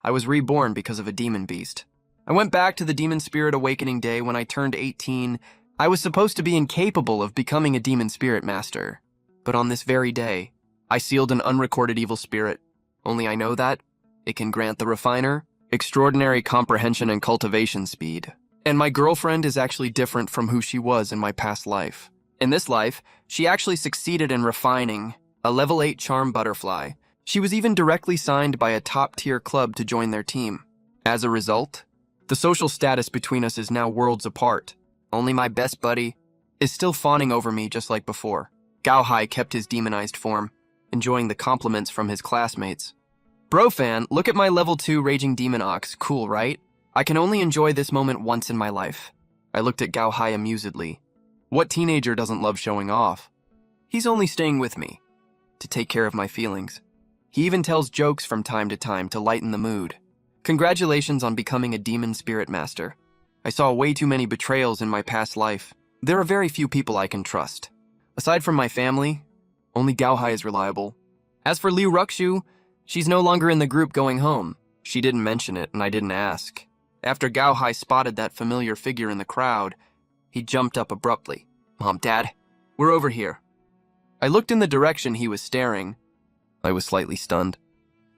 I was reborn because of a demon beast. I went back to the Demon Spirit Awakening Day when I turned 18. I was supposed to be incapable of becoming a demon spirit master. But on this very day, I sealed an unrecorded evil spirit. Only I know that it can grant the refiner extraordinary comprehension and cultivation speed. And my girlfriend is actually different from who she was in my past life. In this life, she actually succeeded in refining a level 8 charm butterfly. She was even directly signed by a top-tier club to join their team. As a result, the social status between us is now worlds apart. Only my best buddy is still fawning over me just like before. Gao Hai kept his demonized form, enjoying the compliments from his classmates. Bro fan, look at my level 2 Raging Demon Ox. Cool, right? I can only enjoy this moment once in my life. I looked at Gao Hai amusedly. What teenager doesn't love showing off? He's only staying with me to take care of my feelings. He even tells jokes from time to time to lighten the mood. Congratulations on becoming a demon spirit master. I saw way too many betrayals in my past life. There are very few people I can trust. Aside from my family, only Gao Hai is reliable. As for Liu Ruxu, she's no longer in the group going home. She didn't mention it, and I didn't ask. After Gao Hai spotted that familiar figure in the crowd, he jumped up abruptly. Mom, Dad, we're over here. I looked in the direction he was staring. I was slightly stunned.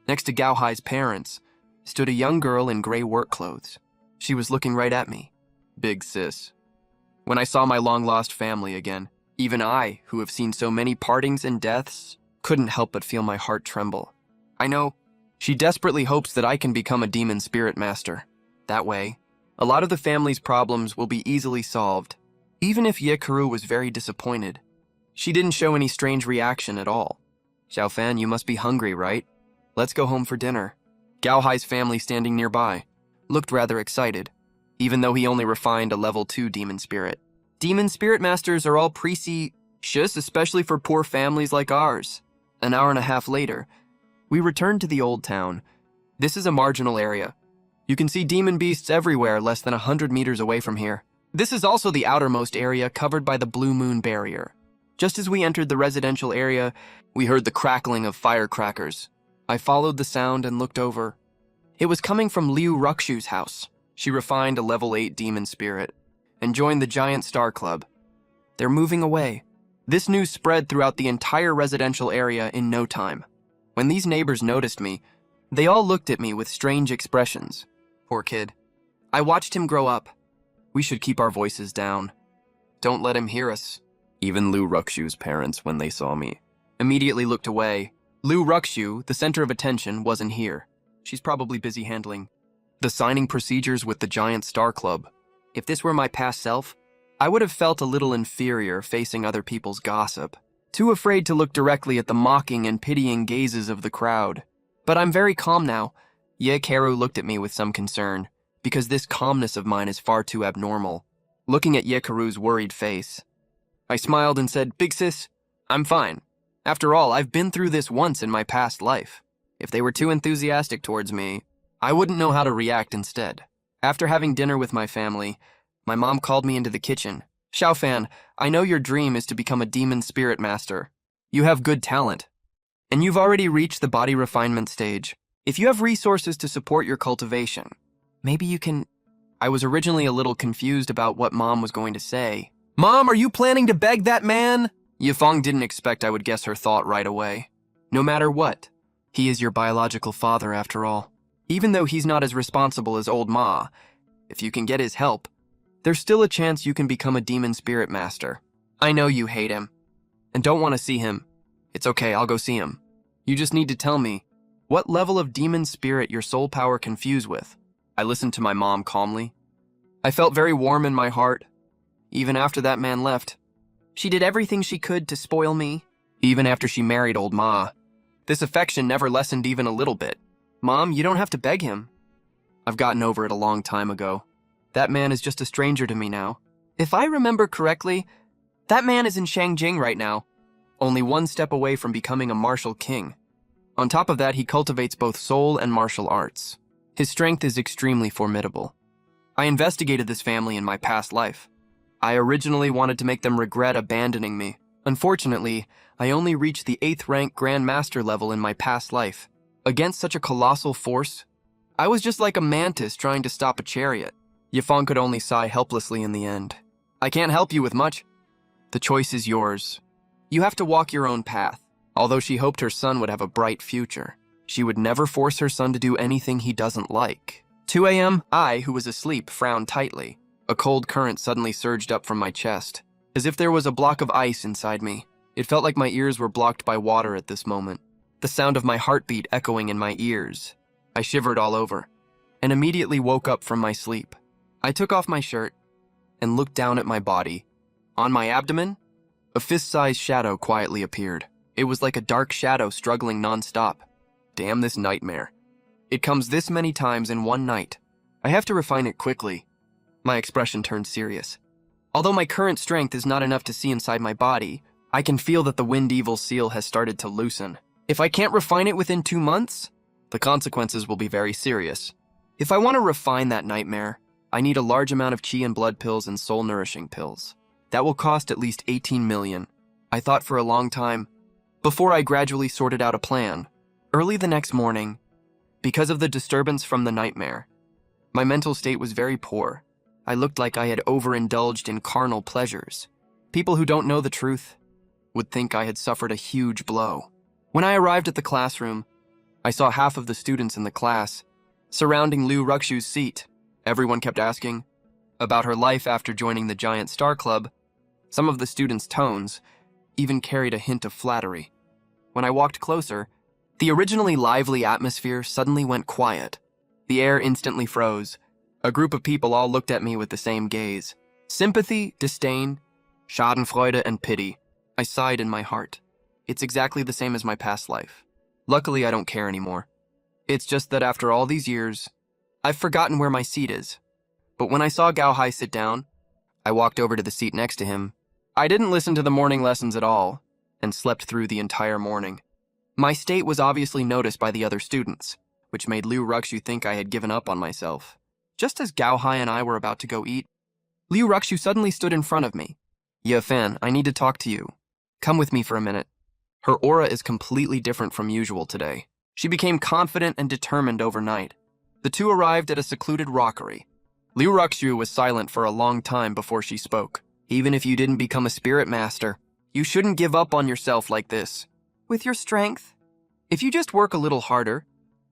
Next to Gao Hai's parents stood a young girl in gray work clothes. She was looking right at me. Big sis. When I saw my long-lost family again, even I, who have seen so many partings and deaths, couldn't help but feel my heart tremble. I know, she desperately hopes that I can become a demon spirit master. That way, a lot of the family's problems will be easily solved. Even if Ye Karu was very disappointed, she didn't show any strange reaction at all. Xiaofan, you must be hungry, right? Let's go home for dinner. Gao Hai's family, standing nearby, looked rather excited, even though he only refined a level 2 demon spirit. Demon spirit masters are all precious, especially for poor families like ours. An hour and a half later, we returned to the old town. This is a marginal area. You can see demon beasts everywhere less than 100 meters away from here. This is also the outermost area covered by the Blue Moon Barrier. Just as we entered the residential area, we heard the crackling of firecrackers. I followed the sound and looked over. It was coming from Liu Ruxu's house. She refined a level 8 demon spirit and joined the Giant Star Club. They're moving away. This news spread throughout the entire residential area in no time. When these neighbors noticed me, they all looked at me with strange expressions. Poor kid. I watched him grow up. We should keep our voices down. Don't let him hear us. Even Liu Ruxu's parents, when they saw me, immediately looked away. Liu Ruxu, the center of attention, wasn't here. She's probably busy handling the signing procedures with the Giant Star Club. If this were my past self, I would have felt a little inferior facing other people's gossip, too afraid to look directly at the mocking and pitying gazes of the crowd. But I'm very calm now. Ye Karu looked at me with some concern, because this calmness of mine is far too abnormal. Looking at Ye Karu's worried face, I smiled and said, Big sis, I'm fine. After all, I've been through this once in my past life. If they were too enthusiastic towards me, I wouldn't know how to react instead. After having dinner with my family, my mom called me into the kitchen. Xiaofan, I know your dream is to become a demon spirit master. You have good talent, and you've already reached the body refinement stage. If you have resources to support your cultivation, maybe you can... I was originally a little confused about what Mom was going to say. Mom, are you planning to beg that man? Yifeng didn't expect I would guess her thought right away. No matter what, he is your biological father after all. Even though he's not as responsible as old Ma, if you can get his help, there's still a chance you can become a demon spirit master. I know you hate him and don't want to see him. It's okay, I'll go see him. You just need to tell me what level of demon spirit your soul power can fuse with. I listened to my mom calmly. I felt very warm in my heart, even after that man left. She did everything she could to spoil me, even after she married old Ma. This affection never lessened even a little bit. Mom, you don't have to beg him. I've gotten over it a long time ago. That man is just a stranger to me now. If I remember correctly, that man is in Shangjing right now, only one step away from becoming a martial king. On top of that, he cultivates both soul and martial arts. His strength is extremely formidable. I investigated this family in my past life. I originally wanted to make them regret abandoning me. Unfortunately, I only reached the 8th rank Grand Master level in my past life. Against such a colossal force, I was just like a mantis trying to stop a chariot. Yifeng could only sigh helplessly in the end. I can't help you with much. The choice is yours. You have to walk your own path. Although she hoped her son would have a bright future, she would never force her son to do anything he doesn't like. 2 a.m., I, who was asleep, frowned tightly. A cold current suddenly surged up from my chest, as if there was a block of ice inside me. It felt like my ears were blocked by water at this moment, the sound of my heartbeat echoing in my ears. I shivered all over, and immediately woke up from my sleep. I took off my shirt and looked down at my body. On my abdomen, a fist-sized shadow quietly appeared. It was like a dark shadow struggling non-stop. Damn this nightmare. It comes this many times in one night. I have to refine it quickly. My expression turned serious. Although my current strength is not enough to see inside my body, I can feel that the Wind Evil seal has started to loosen. If I can't refine it within 2 months, the consequences will be very serious. If I want to refine that nightmare, I need a large amount of chi and blood pills and soul-nourishing pills. That will cost at least 18 million. I thought for a long time, before I gradually sorted out a plan. Early the next morning, because of the disturbance from the nightmare, my mental state was very poor. I looked like I had overindulged in carnal pleasures. People who don't know the truth would think I had suffered a huge blow. When I arrived at the classroom, I saw half of the students in the class surrounding Liu Ruxu's seat. Everyone kept asking about her life after joining the Giant Star Club. Some of the students' tones even carried a hint of flattery. When I walked closer, the originally lively atmosphere suddenly went quiet. The air instantly froze. A group of people all looked at me with the same gaze. Sympathy, disdain, schadenfreude, and pity. I sighed in my heart. It's exactly the same as my past life. Luckily, I don't care anymore. It's just that after all these years, I've forgotten where my seat is. But when I saw Gao Hai sit down, I walked over to the seat next to him. I didn't listen to the morning lessons at all, and slept through the entire morning. My state was obviously noticed by the other students, which made Liu Ruxu think I had given up on myself. Just as Gao Hai and I were about to go eat, Liu Ruxu suddenly stood in front of me. Ye Fan, I need to talk to you. Come with me for a minute. Her aura is completely different from usual today. She became confident and determined overnight. The two arrived at a secluded rockery. Liu Ruxu was silent for a long time before she spoke. Even if you didn't become a spirit master, you shouldn't give up on yourself like this. With your strength, if you just work a little harder,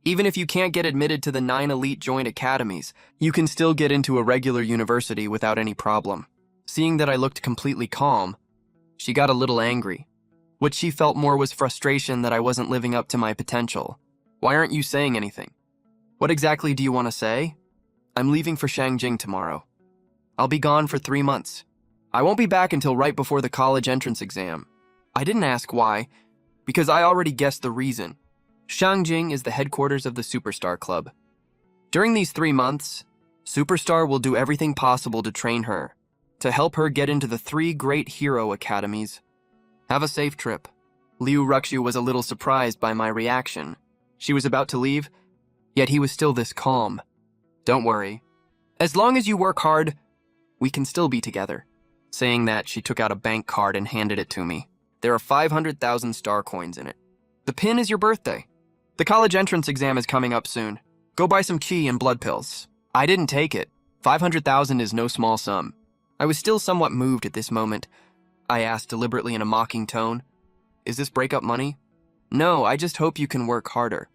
even if you can't get admitted to the 9 elite joint academies, you can still get into a regular university without any problem. Seeing that I looked completely calm, she got a little angry. What she felt more was frustration that I wasn't living up to my potential. Why aren't you saying anything? What exactly do you want to say? I'm leaving for Shangjing tomorrow. I'll be gone for 3 months. I won't be back until right before the college entrance exam. I didn't ask why, because I already guessed the reason. Shangjing is the headquarters of the Superstar Club. During these 3 months, Superstar will do everything possible to train her, to help her get into the 3 great hero academies. Have a safe trip. Liu Ruxu was a little surprised by my reaction. She was about to leave, yet he was still this calm. Don't worry. As long as you work hard, we can still be together. Saying that, she took out a bank card and handed it to me. There are 500,000 star coins in it. The pin is your birthday. The college entrance exam is coming up soon. Go buy some chi and blood pills. I didn't take it. 500,000 is no small sum. I was still somewhat moved at this moment. I asked deliberately in a mocking tone, "Is this breakup money?" "No, I just hope you can work harder."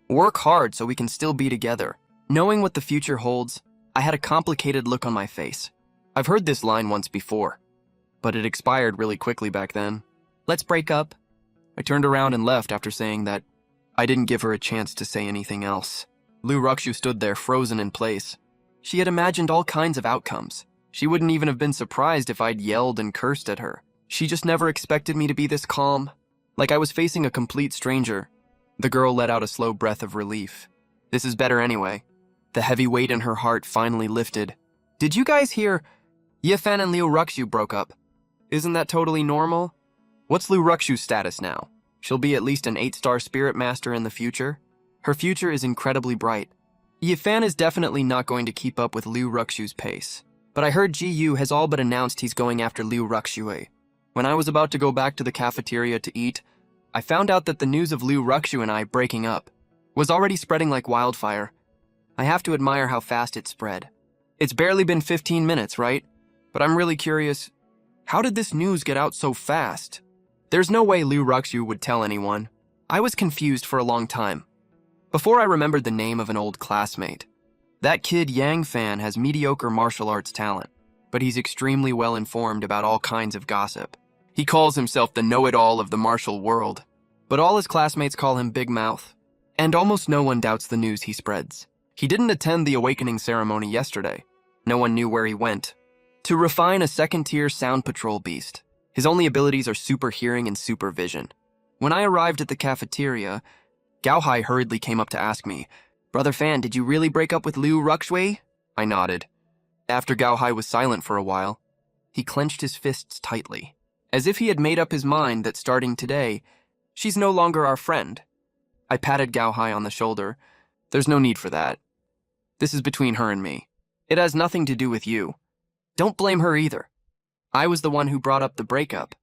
Work hard so we can still be together. Knowing what the future holds, I had a complicated look on my face. I've heard this line once before, but it expired really quickly back then. Let's break up. I turned around and left after saying that. I didn't give her a chance to say anything else. Liu Ruxu stood there frozen in place. She had imagined all kinds of outcomes. She wouldn't even have been surprised if I'd yelled and cursed at her. She just never expected me to be this calm, like I was facing a complete stranger. The girl let out a slow breath of relief. This is better anyway. The heavy weight in her heart finally lifted. Did you guys hear? Ye Fan and Liu Ruxu broke up. Isn't that totally normal? What's Liu Ruxu's status now? She'll be at least an 8-star spirit master in the future. Her future is incredibly bright. Ye Fan is definitely not going to keep up with Liu Ruxu's pace. But I heard Ji Yu has all but announced he's going after Liu Ruxue. When I was about to go back to the cafeteria to eat, I found out that the news of Liu Ruxu and I breaking up was already spreading like wildfire. I have to admire how fast it spread. It's barely been 15 minutes, right? But I'm really curious, how did this news get out so fast? There's no way Liu Ruxu would tell anyone. I was confused for a long time, before I remembered the name of an old classmate. That kid Yang Fan has mediocre martial arts talent, but he's extremely well informed about all kinds of gossip. He calls himself the know-it-all of the martial world, but all his classmates call him Big Mouth, and almost no one doubts the news he spreads. He didn't attend the awakening ceremony yesterday. No one knew where he went. To refine a second-tier sound patrol beast, his only abilities are super hearing and super vision. When I arrived at the cafeteria, Gao Hai hurriedly came up to ask me, "Brother Fan, did you really break up with Liu Ruxu?" I nodded. After Gao Hai was silent for a while, he clenched his fists tightly, as if he had made up his mind that starting today, she's no longer our friend. I patted Gao Hai on the shoulder. "There's no need for that. This is between her and me. It has nothing to do with you. Don't blame her either. I was the one who brought up the breakup."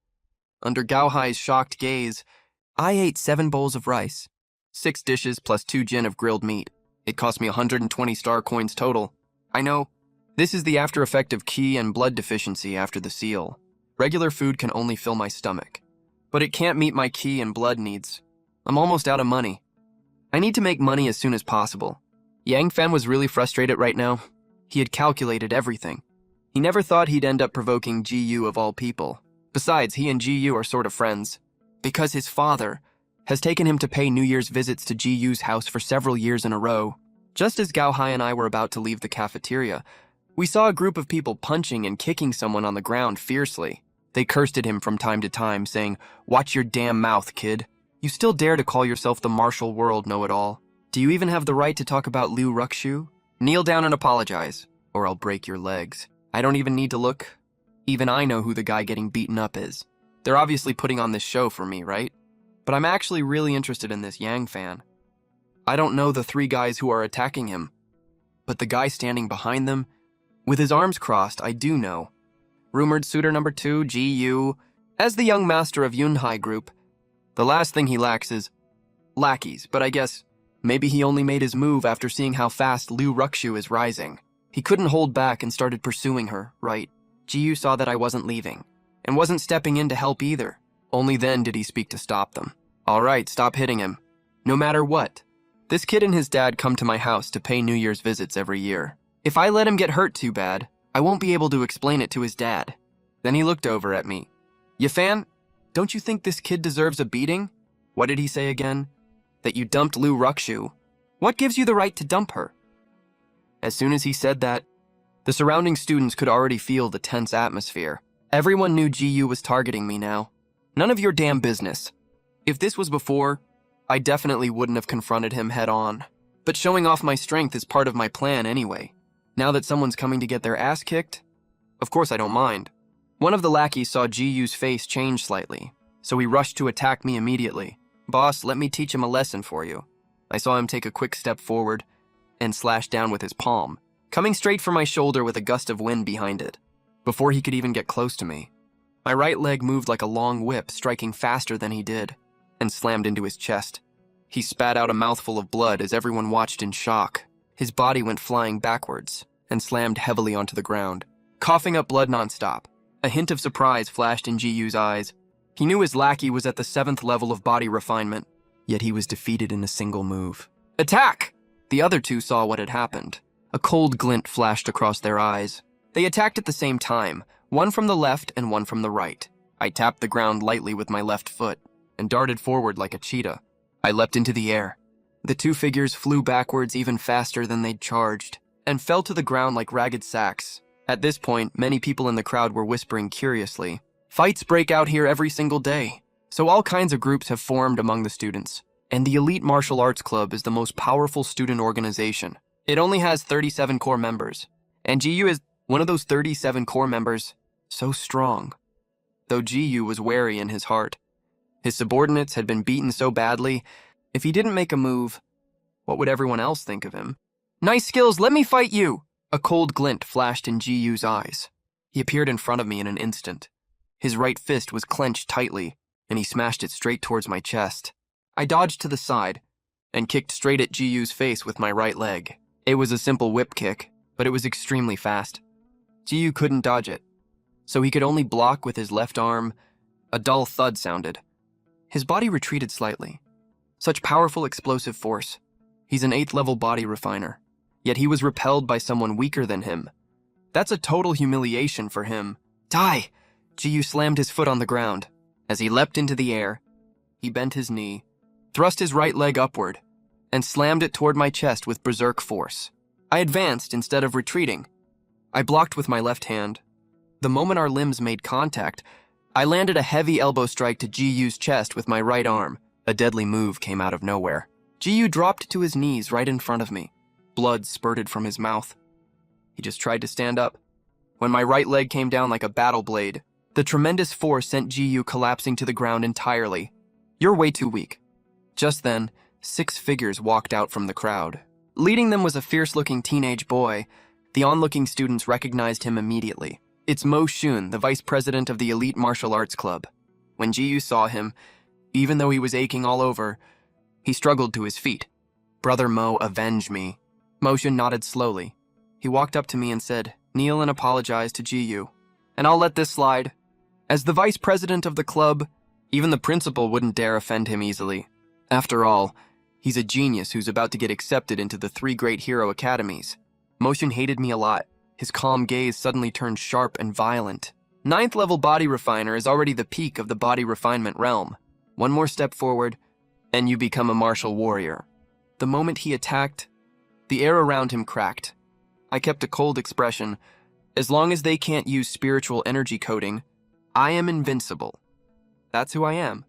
Under Gao Hai's shocked gaze, I ate 7 bowls of rice, 6 dishes plus 2 jin of grilled meat. It cost me 120 star coins total. I know, this is the after effect of ki and blood deficiency after the seal. Regular food can only fill my stomach, but it can't meet my ki and blood needs. I'm almost out of money. I need to make money as soon as possible. Yang Fan was really frustrated right now. He had calculated everything. He never thought he'd end up provoking GU of all people. Besides, he and GU are sort of friends, because his father has taken him to pay New Year's visits to GU's house for several years in a row. Just as Gao Hai and I were about to leave the cafeteria, we saw a group of people punching and kicking someone on the ground fiercely. They cursed at him from time to time, saying, "Watch your damn mouth, kid. You still dare to call yourself the martial world know-it-all? Do you even have the right to talk about Liu Ruxu? Kneel down and apologize, or I'll break your legs." I don't even need to look. Even I know who the guy getting beaten up is. They're obviously putting on this show for me, right? But I'm actually really interested in this Yang Fan. I don't know the 3 guys who are attacking him, but the guy standing behind them, with his arms crossed, I do know. Rumored suitor number 2, GU. As the young master of Yunhai Group, the last thing he lacks is lackeys, but I guess maybe he only made his move after seeing how fast Liu Ruxu is rising. He couldn't hold back and started pursuing her, right? GU saw that I wasn't leaving, and wasn't stepping in to help either. Only then did he speak to stop them. "All right, stop hitting him. No matter what. This kid and his dad come to my house to pay New Year's visits every year. If I let him get hurt too bad, I won't be able to explain it to his dad." Then he looked over at me. "Yafan, don't you think this kid deserves a beating?" What did he say again? That you dumped Liu Ruxu. What gives you the right to dump her? As soon as he said that, the surrounding students could already feel the tense atmosphere. Everyone knew GU was targeting me now. None of your damn business. If this was before, I definitely wouldn't have confronted him head on. But showing off my strength is part of my plan anyway. Now that someone's coming to get their ass kicked, of course I don't mind. One of the lackeys saw GU's face change slightly, so he rushed to attack me immediately. "Boss, let me teach him a lesson for you." I saw him take a quick step forward and slash down with his palm, coming straight for my shoulder with a gust of wind behind it. Before he could even get close to me, my right leg moved like a long whip, striking faster than he did, and slammed into his chest. He spat out a mouthful of blood as everyone watched in shock. His body went flying backwards and slammed heavily onto the ground, coughing up blood nonstop. A hint of surprise flashed in GU's eyes. He knew his lackey was at the 7th level of body refinement, yet he was defeated in a single move. "Attack!" The other 2 saw what had happened. A cold glint flashed across their eyes. They attacked at the same time, one from the left and one from the right. I tapped the ground lightly with my left foot and darted forward like a cheetah. I leapt into the air. The 2 figures flew backwards even faster than they'd charged and fell to the ground like ragged sacks. At this point, many people in the crowd were whispering curiously, "Fights break out here every single day." So all kinds of groups have formed among the students. And the Elite Martial Arts Club is the most powerful student organization. It only has 37 core members, and GU is one of those 37 core members, so strong. Though GU was wary in his heart. His subordinates had been beaten so badly, if he didn't make a move, what would everyone else think of him? "Nice skills, let me fight you!" A cold glint flashed in GU's eyes. He appeared in front of me in an instant. His right fist was clenched tightly, and he smashed it straight towards my chest. I dodged to the side and kicked straight at GU's face with my right leg. It was a simple whip kick, but it was extremely fast. Ji-yu couldn't dodge it, so he could only block with his left arm. A dull thud sounded. His body retreated slightly. Such powerful explosive force. He's an 8th level body refiner, yet he was repelled by someone weaker than him. That's a total humiliation for him. Die! Ji-yu slammed his foot on the ground. As he leapt into the air, he bent his knee, thrust his right leg upward, and slammed it toward my chest with berserk force. I advanced instead of retreating. I blocked with my left hand. The moment our limbs made contact, I landed a heavy elbow strike to Ji-yu's chest with my right arm. A deadly move came out of nowhere. Ji-yu dropped to his knees right in front of me. Blood spurted from his mouth. He just tried to stand up. When my right leg came down like a battle blade, the tremendous force sent Ji-yu collapsing to the ground entirely. You're way too weak. Just then, 6 figures walked out from the crowd. Leading them was a fierce-looking teenage boy. The onlooking students recognized him immediately. It's Mo Shun, the vice president of the elite martial arts club. When Ji-yu saw him, even though he was aching all over, he struggled to his feet. Brother Mo, avenge me. Mo Shun nodded slowly. He walked up to me and said, kneel and apologize to Ji-yu, and I'll let this slide. As the vice president of the club, even the principal wouldn't dare offend him easily. After all, he's a genius who's about to get accepted into the 3 great hero academies. Mo Shun hated me a lot. His calm gaze suddenly turned sharp and violent. 9th level body refiner is already the peak of the body refinement realm. One more step forward, and you become a martial warrior. The moment he attacked, the air around him cracked. I kept a cold expression. As long as they can't use spiritual energy coding, I am invincible. That's who I am.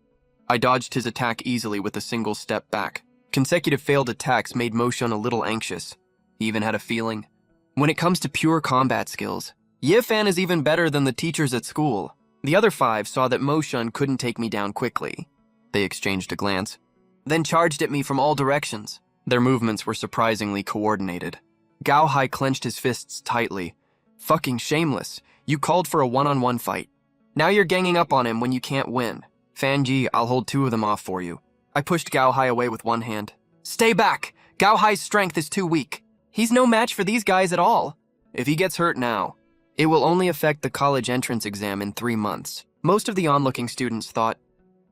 I dodged his attack easily with a single step back. Consecutive failed attacks made Mo Shun a little anxious. He even had a feeling. When it comes to pure combat skills, Ye Fan is even better than the teachers at school. The other 5 saw that Mo Shun couldn't take me down quickly. They exchanged a glance, then charged at me from all directions. Their movements were surprisingly coordinated. Gao Hai clenched his fists tightly. Fucking shameless. You called for a one-on-one fight. Now you're ganging up on him when you can't win. Fan Ji, I'll hold 2 of them off for you. I pushed Gao Hai away with one hand. Stay back! Gao Hai's strength is too weak. He's no match for these guys at all. If he gets hurt now, it will only affect the college entrance exam in 3 months. Most of the onlooking students thought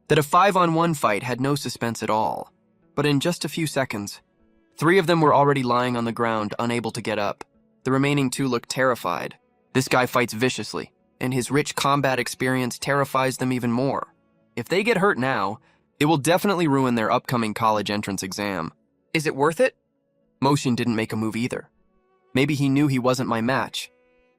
that a 5-on-1 fight had no suspense at all. But in just a few seconds, 3 of them were already lying on the ground, unable to get up. The remaining 2 looked terrified. This guy fights viciously, and his rich combat experience terrifies them even more. If they get hurt now, it will definitely ruin their upcoming college entrance exam. Is it worth it? Mo Shun didn't make a move either. Maybe he knew he wasn't my match,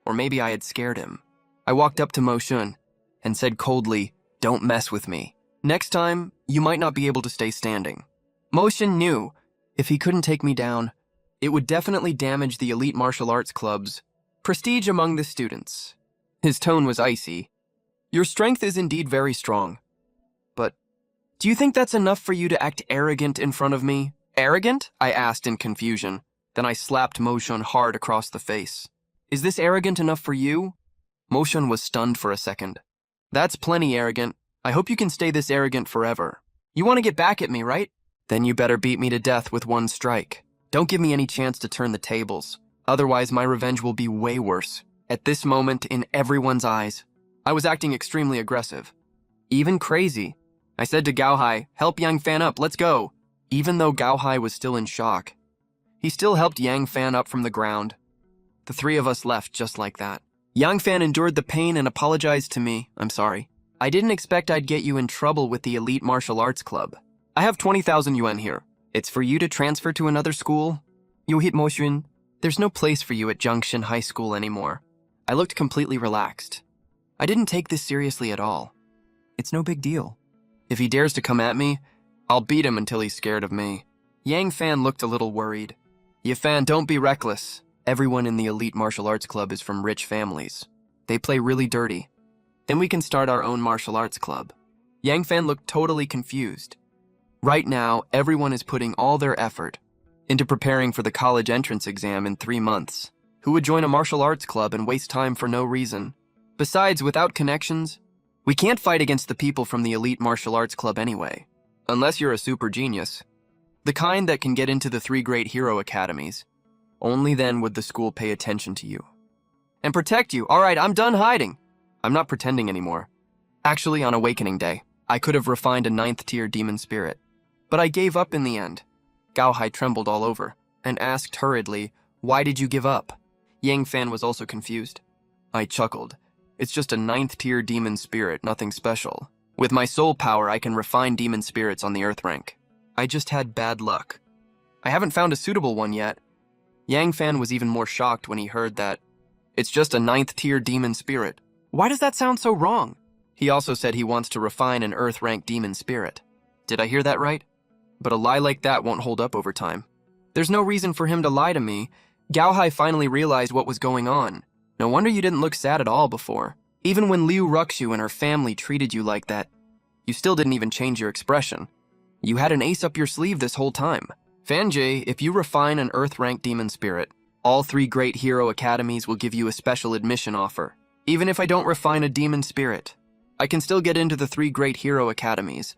or maybe I had scared him. I walked up to Mo Shun and said coldly, don't mess with me. Next time, you might not be able to stay standing. Mo Shun knew if he couldn't take me down, it would definitely damage the elite martial arts club's prestige among the students. His tone was icy. Your strength is indeed very strong, but do you think that's enough for you to act arrogant in front of me? Arrogant? I asked in confusion. Then I slapped Mo Shun hard across the face. Is this arrogant enough for you? Mo Shun was stunned for a second. That's plenty arrogant. I hope you can stay this arrogant forever. You want to get back at me, right? Then you better beat me to death with one strike. Don't give me any chance to turn the tables. Otherwise, my revenge will be way worse. At this moment, in everyone's eyes, I was acting extremely aggressive. Even crazy. I said to Gao Hai, help Yang Fan up, let's go. Even though Gao Hai was still in shock, he still helped Yang Fan up from the ground. The 3 of us left just like that. Yang Fan endured the pain and apologized to me. I'm sorry. I didn't expect I'd get you in trouble with the elite martial arts club. I have 20,000 yuan here. It's for you to transfer to another school. You hit Mo Shun. There's no place for you at Junction High School anymore. I looked completely relaxed. I didn't take this seriously at all. It's no big deal. If he dares to come at me, I'll beat him until he's scared of me. Yang Fan looked a little worried. Ye Fan, don't be reckless. Everyone in the elite martial arts club is from rich families. They play really dirty. Then we can start our own martial arts club. Yang Fan looked totally confused. Right now, everyone is putting all their effort into preparing for the college entrance exam in 3 months. Who would join a martial arts club and waste time for no reason? Besides, without connections, we can't fight against the people from the elite martial arts club anyway. Unless you're a super genius. The kind that can get into the 3 great hero academies. Only then would the school pay attention to you. And protect you. All right, I'm done hiding. I'm not pretending anymore. Actually, on Awakening Day, I could have refined a 9th-tier demon spirit. But I gave up in the end. Gao Hai trembled all over and asked hurriedly, "Why did you give up?" Yang Fan was also confused. I chuckled. It's just a 9th-tier demon spirit, nothing special. With my soul power, I can refine demon spirits on the Earth rank. I just had bad luck. I haven't found a suitable one yet. Yang Fan was even more shocked when he heard that. It's just a 9th-tier demon spirit. Why does that sound so wrong? He also said he wants to refine an Earth rank demon spirit. Did I hear that right? But a lie like that won't hold up over time. There's no reason for him to lie to me. Gao Hai finally realized what was going on. No wonder you didn't look sad at all before. Even when Liu Ruxu and her family treated you like that, you still didn't even change your expression. You had an ace up your sleeve this whole time. Fanjie, if you refine an Earth-rank demon spirit, all 3 great hero academies will give you a special admission offer. Even if I don't refine a demon spirit, I can still get into the 3 great hero academies.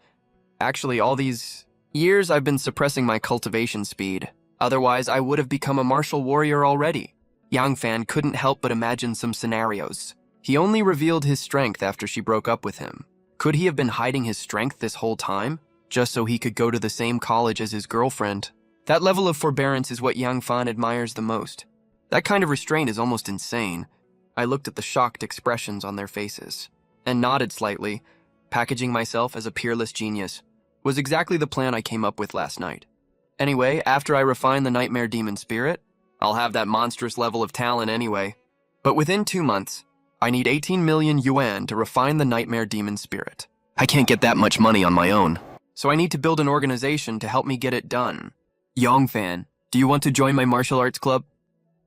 Actually, all these years I've been suppressing my cultivation speed. Otherwise, I would have become a martial warrior already. Yang Fan couldn't help but imagine some scenarios. He only revealed his strength after she broke up with him. Could he have been hiding his strength this whole time, just so he could go to the same college as his girlfriend? That level of forbearance is what Yang Fan admires the most. That kind of restraint is almost insane. I looked at the shocked expressions on their faces, and nodded slightly. Packaging myself as a peerless genius was exactly the plan I came up with last night. Anyway, after I refine the Nightmare Demon Spirit, I'll have that monstrous level of talent anyway. But within 2 months, I need 18 million yuan to refine the Nightmare Demon Spirit. I can't get that much money on my own, so I need to build an organization to help me get it done. Yang Fan, do you want to join my martial arts club?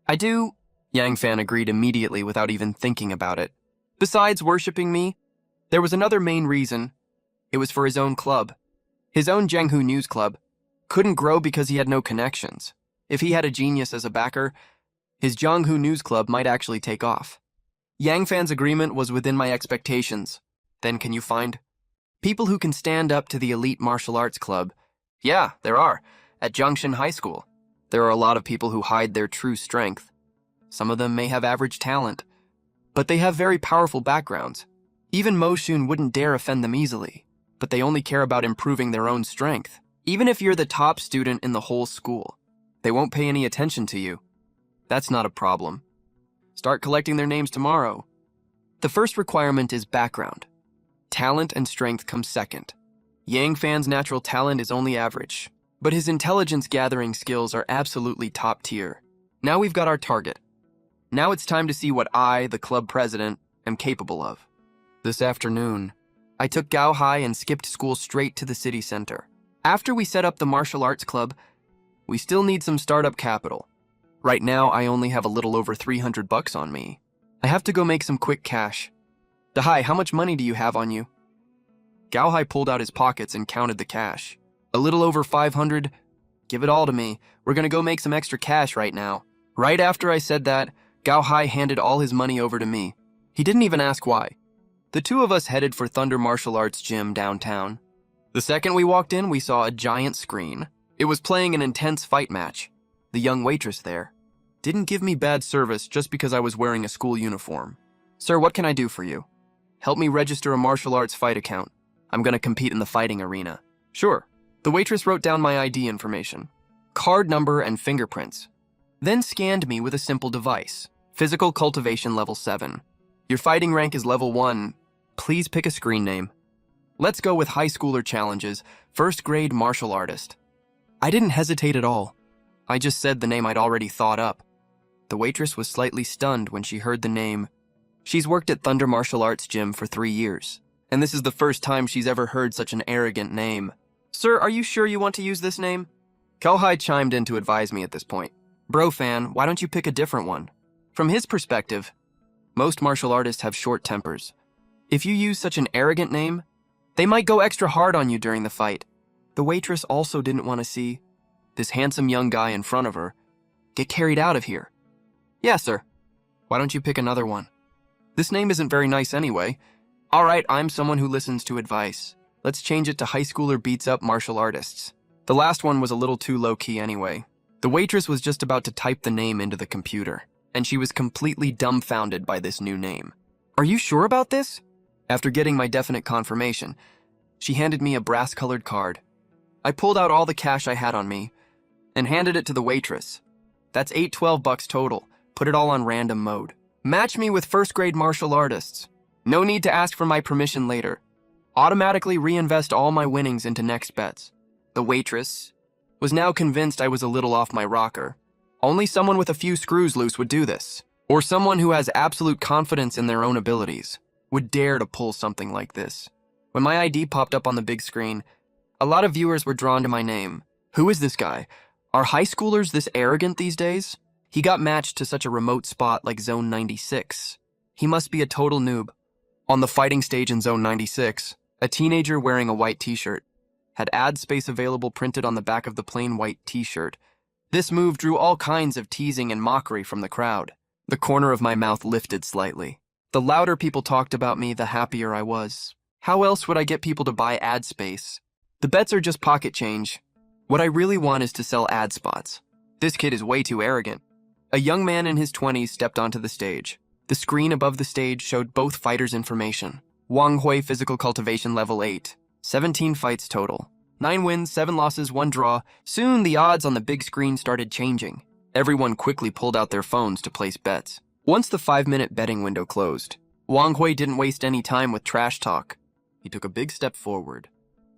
I do. Yang Fan agreed immediately without even thinking about it. Besides worshipping me, there was another main reason. It was for his own club. His own Jianghu News Club couldn't grow because he had no connections. If he had a genius as a backer, his Jianghu News Club might actually take off. Yang Fan's agreement was within my expectations. Then can you find people who can stand up to the elite martial arts club? Yeah, there are. At Junction High School, there are a lot of people who hide their true strength. Some of them may have average talent, but they have very powerful backgrounds. Even Mo Shun wouldn't dare offend them easily, but they only care about improving their own strength. Even if you're the top student in the whole school, they won't pay any attention to you. That's not a problem. Start collecting their names tomorrow. The first requirement is background. Talent and strength come second. Yang Fan's natural talent is only average, but his intelligence-gathering skills are absolutely top tier. Now we've got our target. Now it's time to see what I, the club president, am capable of. This afternoon, I took Gao Hai and skipped school straight to the city center. After we set up the martial arts club, we still need some startup capital. Right now, I only have a little over 300 bucks on me. I have to go make some quick cash. Dahai, how much money do you have on you? Gao Hai pulled out his pockets and counted the cash. A little over 500. Give it all to me. We're gonna go make some extra cash right now. Right after I said that, Gao Hai handed all his money over to me. He didn't even ask why. The 2 of us headed for Thunder Martial Arts Gym downtown. The second we walked in, we saw a giant screen. It was playing an intense fight match. The young waitress there didn't give me bad service just because I was wearing a school uniform. Sir, what can I do for you? Help me register a martial arts fight account. I'm gonna compete in the fighting arena. Sure. The waitress wrote down my ID information, card number, and fingerprints, then scanned me with a simple device. Physical cultivation level 7. Your fighting rank is level 1. Please pick a screen name. Let's go with high schooler challenges, first grade martial artist. I didn't hesitate at all. I just said the name I'd already thought up. The waitress was slightly stunned when she heard the name. She's worked at Thunder Martial Arts Gym for 3 years, and this is the first time she's ever heard such an arrogant name. Sir, are you sure you want to use this name? Gao Hai chimed in to advise me at this point. Bro Fan, why don't you pick a different one? From his perspective, most martial artists have short tempers. If you use such an arrogant name, they might go extra hard on you during the fight. The waitress also didn't want to see this handsome young guy in front of her get carried out of here. Yeah, sir. Why don't you pick another one? This name isn't very nice anyway. All right, I'm someone who listens to advice. Let's change it to high schooler beats up martial artists. The last one was a little too low-key anyway. The waitress was just about to type the name into the computer, and she was completely dumbfounded by this new name. "Are you sure about this?" After getting my definite confirmation, she handed me a brass-colored card. I pulled out all the cash I had on me and handed it to the waitress. "That's $812 total. Put it all on random mode. Match me with first-grade martial artists. No need to ask for my permission later. Automatically reinvest all my winnings into next bets." The waitress was now convinced I was a little off my rocker. Only someone with a few screws loose would do this, or someone who has absolute confidence in their own abilities would dare to pull something like this. When my ID popped up on the big screen, a lot of viewers were drawn to my name. Who is this guy? Are high schoolers this arrogant these days? He got matched to such a remote spot like Zone 96. He must be a total noob. On the fighting stage in Zone 96, a teenager wearing a white t-shirt had ad space available printed on the back of the plain white t-shirt. This move drew all kinds of teasing and mockery from the crowd. The corner of my mouth lifted slightly. The louder people talked about me, the happier I was. How else would I get people to buy ad space? The bets are just pocket change. What I really want is to sell ad spots. This kid is way too arrogant. A young man in his 20s stepped onto the stage. The screen above the stage showed both fighters' information. Wang Hui, physical cultivation level 8. 17 fights total. 9 wins, 7 losses, 1 draw. Soon the odds on the big screen started changing. Everyone quickly pulled out their phones to place bets. Once the 5-minute betting window closed, Wang Hui didn't waste any time with trash talk. He took a big step forward,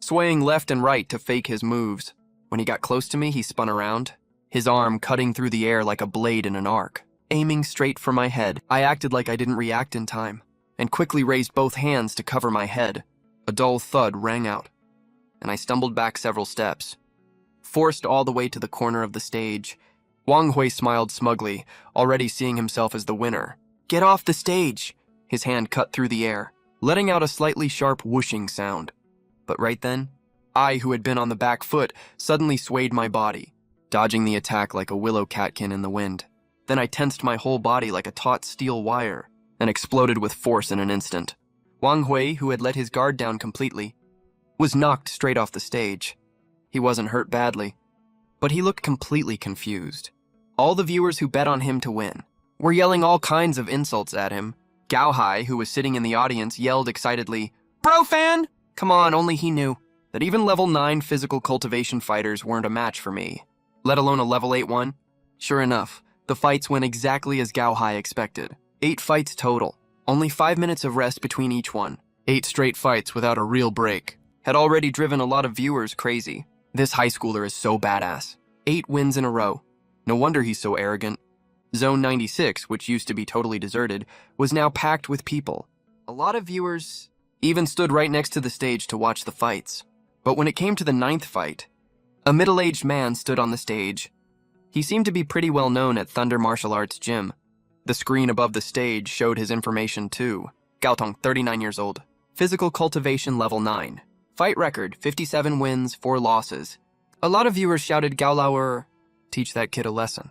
swaying left and right to fake his moves. When he got close to me, he spun around, his arm cutting through the air like a blade in an arc, aiming straight for my head. I acted like I didn't react in time, and quickly raised both hands to cover my head. A dull thud rang out, and I stumbled back several steps. Forced all the way to the corner of the stage, Wang Hui smiled smugly, already seeing himself as the winner. "Get off the stage!" His hand cut through the air, letting out a slightly sharp whooshing sound. But right then, I, who had been on the back foot, suddenly swayed my body, dodging the attack like a willow catkin in the wind. Then I tensed my whole body like a taut steel wire, and exploded with force in an instant. Wang Hui, who had let his guard down completely, was knocked straight off the stage. He wasn't hurt badly, but he looked completely confused. All the viewers who bet on him to win were yelling all kinds of insults at him. Gao Hai, who was sitting in the audience, yelled excitedly, "Bro fan!" Come on, only he knew that even level 9 physical cultivation fighters weren't a match for me, let alone a level 8 one. Sure enough, the fights went exactly as Gao Hai expected. 8 fights total, only 5 minutes of rest between each one. 8 straight fights without a real break had already driven a lot of viewers crazy. This high schooler is so badass. 8 wins in a row. No wonder he's so arrogant. Zone 96, which used to be totally deserted, was now packed with people. A lot of viewers even stood right next to the stage to watch the fights. But when it came to the 9th fight, a middle-aged man stood on the stage. He seemed to be pretty well known at Thunder Martial Arts Gym. The screen above the stage showed his information too. Gaotong, 39 years old. Physical cultivation level 9. Fight record, 57 wins, 4 losses. A lot of viewers shouted Gao Lauer, teach that kid a lesson.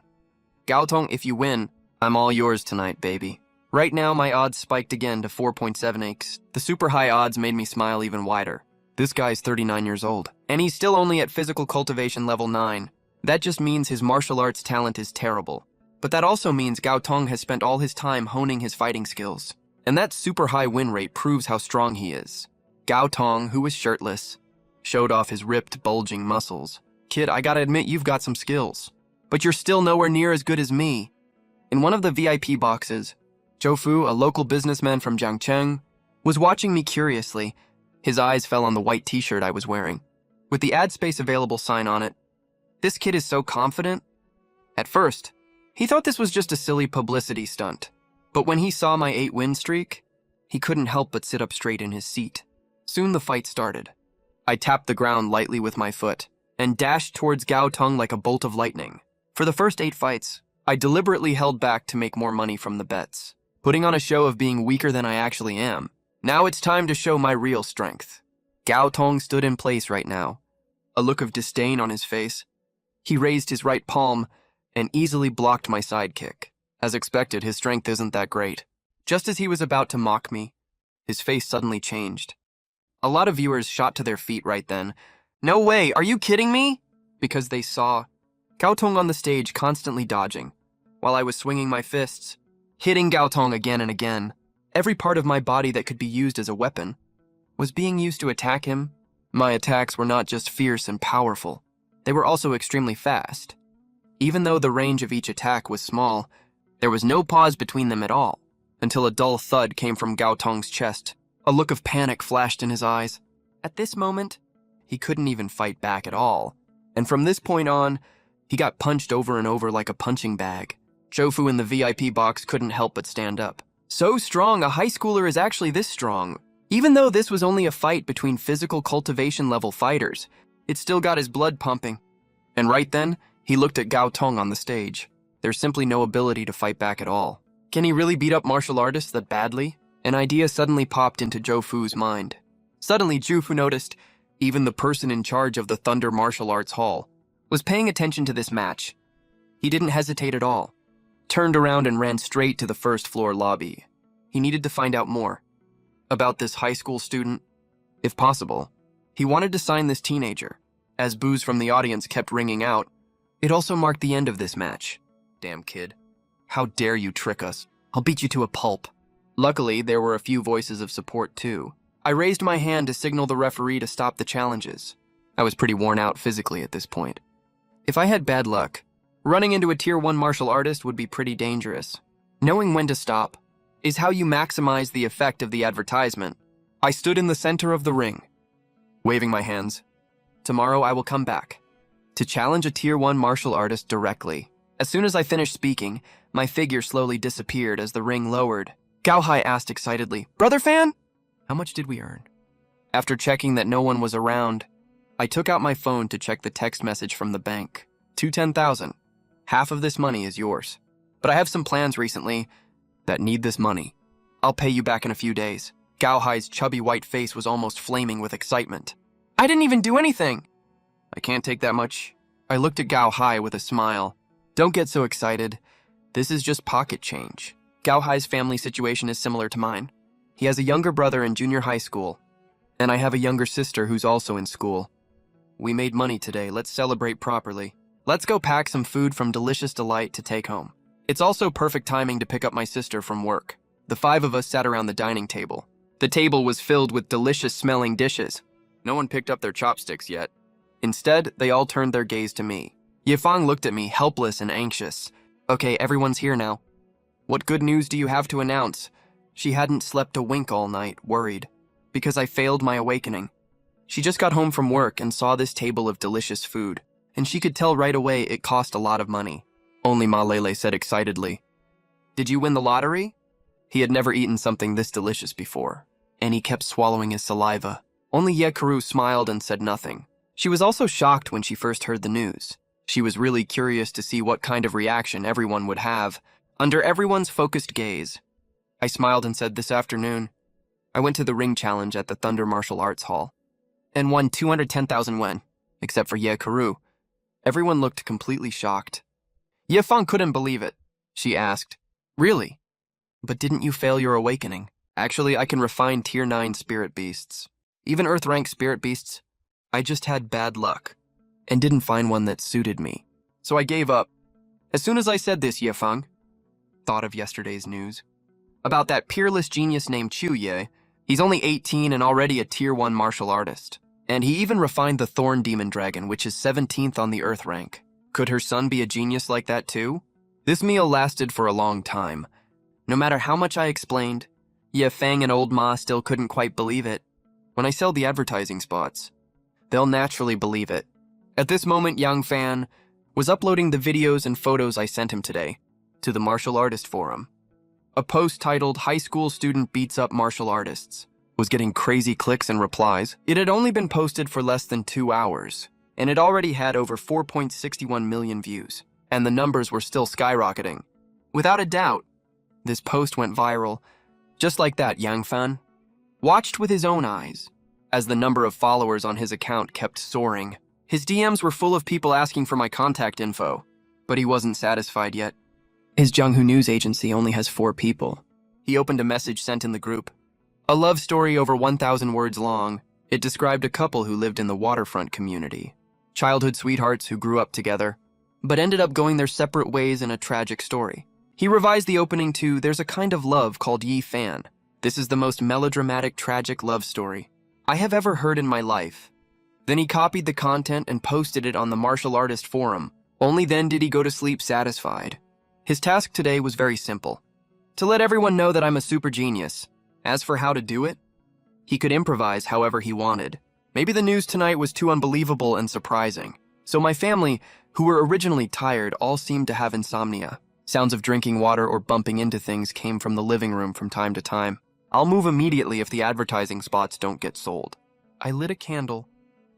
Gaotong, if you win, I'm all yours tonight, baby. Right now, my odds spiked again to 4.7x. The super high odds made me smile even wider. This guy's 39 years old, and he's still only at physical cultivation level 9. That just means his martial arts talent is terrible. But that also means Gaotong has spent all his time honing his fighting skills. And that super high win rate proves how strong he is. Gaotong, who was shirtless, showed off his ripped, bulging muscles. Kid, I gotta admit you've got some skills, but you're still nowhere near as good as me. In one of the VIP boxes, Zhou Fu, a local businessman from Jiangcheng, was watching me curiously. His eyes fell on the white t-shirt I was wearing, with the ad space available sign on it. This kid is so confident. At first, he thought this was just a silly publicity stunt. But when he saw my 8-win streak, he couldn't help but sit up straight in his seat. Soon the fight started. I tapped the ground lightly with my foot and dashed towards Gaotong like a bolt of lightning. For the first 8 fights, I deliberately held back to make more money from the bets, putting on a show of being weaker than I actually am. Now it's time to show my real strength. Gaotong stood in place right now, a look of disdain on his face. He raised his right palm and easily blocked my sidekick. As expected, his strength isn't that great. Just as he was about to mock me, his face suddenly changed. A lot of viewers shot to their feet right then. No way, are you kidding me? Because they saw Gaotong on the stage constantly dodging, while I was swinging my fists, hitting Gaotong again and again. Every part of my body that could be used as a weapon was being used to attack him. My attacks were not just fierce and powerful, they were also extremely fast. Even though the range of each attack was small, there was no pause between them at all, until a dull thud came from Gaotong's chest. A look of panic flashed in his eyes. At this moment, he couldn't even fight back at all, and from this point on, he got punched over and over like a punching bag. Jofu in the VIP box couldn't help but stand up. So strong, a high schooler is actually this strong. Even though this was only a fight between physical cultivation level fighters, it still got his blood pumping. And right then, he looked at Gaotong on the stage. There's simply no ability to fight back at all. Can he really beat up martial artists that badly? An idea suddenly popped into Jofu's mind. Suddenly, Jofu noticed even the person in charge of the Thunder Martial Arts Hall was paying attention to this match. He didn't hesitate at all, turned around and ran straight to the first floor lobby. He needed to find out more about this high school student. If possible, he wanted to sign this teenager. As boos from the audience kept ringing out, it also marked the end of this match. Damn kid. How dare you trick us? I'll beat you to a pulp. Luckily, there were a few voices of support too. I raised my hand to signal the referee to stop the challenges. I was pretty worn out physically at this point. If I had bad luck, running into a Tier 1 martial artist would be pretty dangerous. Knowing when to stop is how you maximize the effect of the advertisement. I stood in the center of the ring, waving my hands. Tomorrow I will come back to challenge a Tier 1 martial artist directly. As soon as I finished speaking, my figure slowly disappeared as the ring lowered. Gaohai asked excitedly, "Brother Fan, how much did we earn?" After checking that no one was around, I took out my phone to check the text message from the bank. 210,000. Half of this money is yours. But I have some plans recently that need this money. I'll pay you back in a few days. Gaohai's chubby white face was almost flaming with excitement. I didn't even do anything. I can't take that much. I looked at Gaohai with a smile. Don't get so excited. This is just pocket change. Gaohai's family situation is similar to mine. He has a younger brother in junior high school, and I have a younger sister who's also in school. We made money today. Let's celebrate properly. Let's go pack some food from Delicious Delight to take home. It's also perfect timing to pick up my sister from work. The 5 of us sat around the dining table. The table was filled with delicious-smelling dishes. No one picked up their chopsticks yet. Instead, they all turned their gaze to me. Yifang looked at me, helpless and anxious. Okay, everyone's here now. What good news do you have to announce? She hadn't slept a wink all night, worried, because I failed my awakening. She just got home from work and saw this table of delicious food, and she could tell right away it cost a lot of money. Only Ma Lele said excitedly, "Did you win the lottery?" He had never eaten something this delicious before, and he kept swallowing his saliva. Only Yekaru smiled and said nothing. She was also shocked when she first heard the news. She was really curious to see what kind of reaction everyone would have. Under everyone's focused gaze, I smiled and said, "This afternoon, I went to the ring challenge at the Thunder Martial Arts Hall and won 210,000 wen, except for Yekaru." Everyone looked completely shocked. Yefang couldn't believe it. She asked, "Really? But didn't you fail your awakening?" "Actually, I can refine Tier 9 spirit beasts. Even Earth-rank spirit beasts. I just had bad luck and didn't find one that suited me. So I gave up." As soon as I said this, Yefang thought of yesterday's news about that peerless genius named Chu Ye. He's only 18 and already a Tier 1 martial artist. And he even refined the Thorn Demon Dragon, which is 17th on the Earth rank. Could her son be a genius like that too? This meal lasted for a long time. No matter how much I explained, Ye Fang and Old Ma still couldn't quite believe it. When I sell the advertising spots, they'll naturally believe it. At this moment, Yang Fan was uploading the videos and photos I sent him today to the Martial Artist Forum. A post titled "High School Student Beats Up Martial Artists" was getting crazy clicks and replies. It had only been posted for less than 2 hours, and it already had over 4.61 million views, and the numbers were still skyrocketing. Without a doubt, this post went viral. Just like that, Yang Fan watched with his own eyes as the number of followers on his account kept soaring. His DMs were full of people asking for my contact info, but he wasn't satisfied yet. His Zhenghu news agency only has 4 people. He opened a message sent in the group. A love story over 1,000 words long. It described a couple who lived in the waterfront community. Childhood sweethearts who grew up together. but ended up going their separate ways in a tragic story. He revised the opening to "There's a kind of love called Yi Fan. This is the most melodramatic, tragic love story I have ever heard in my life." Then he copied the content and posted it on the martial artist forum. Only then did he go to sleep satisfied. His task today was very simple: to let everyone know that I'm a super genius. As for how to do it, he could improvise however he wanted. Maybe the news tonight was too unbelievable and surprising. So my family, who were originally tired, all seemed to have insomnia. Sounds of drinking water or bumping into things came from the living room from time to time. I'll move immediately if the advertising spots don't get sold. I lit a candle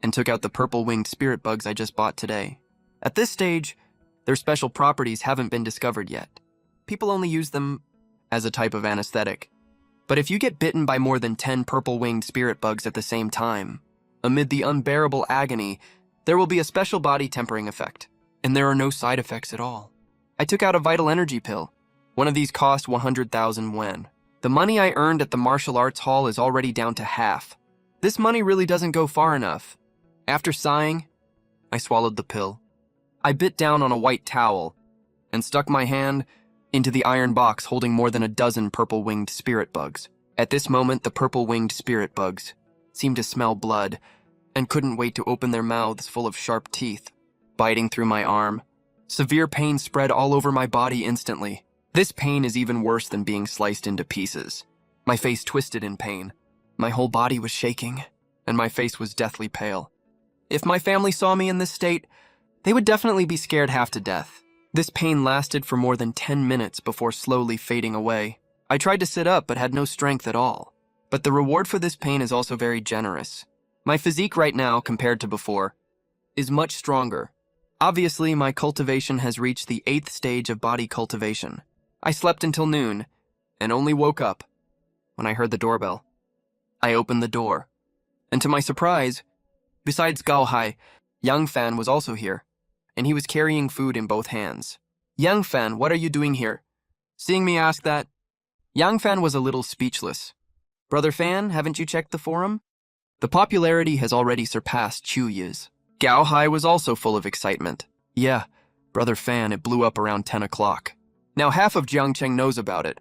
and took out the purple-winged spirit bugs I just bought today. At this stage, their special properties haven't been discovered yet. People only use them as a type of anesthetic. But if you get bitten by more than 10 purple-winged spirit bugs at the same time, amid the unbearable agony, there will be a special body tempering effect, and there are no side effects at all. I took out a vital energy pill. One of these cost 100,000 yen. The money I earned at the martial arts hall is already down to half. This money really doesn't go far enough. After sighing, I swallowed the pill. I bit down on a white towel and stuck my hand into the iron box holding more than a dozen purple-winged spirit bugs. At this moment, the purple-winged spirit bugs seemed to smell blood and couldn't wait to open their mouths full of sharp teeth, biting through my arm. Severe pain spread all over my body instantly. This pain is even worse than being sliced into pieces. My face twisted in pain. My whole body was shaking, and my face was deathly pale. If my family saw me in this state, they would definitely be scared half to death. This pain lasted for more than 10 minutes before slowly fading away. I tried to sit up but had no strength at all. But the reward for this pain is also very generous. My physique right now, compared to before, is much stronger. Obviously, my cultivation has reached the 8th stage of body cultivation. I slept until noon, and only woke up when I heard the doorbell. I opened the door, and to my surprise, besides Gao Hai, Yang Fan was also here, and he was carrying food in both hands. "Yang Fan, what are you doing here?" Seeing me ask that, Yang Fan was a little speechless. "Brother Fan, haven't you checked the forum?" The popularity has already surpassed Chuya's. Gao Hai was also full of excitement. "Yeah, Brother Fan, it blew up around 10 o'clock. Now half of Jiangcheng knows about it.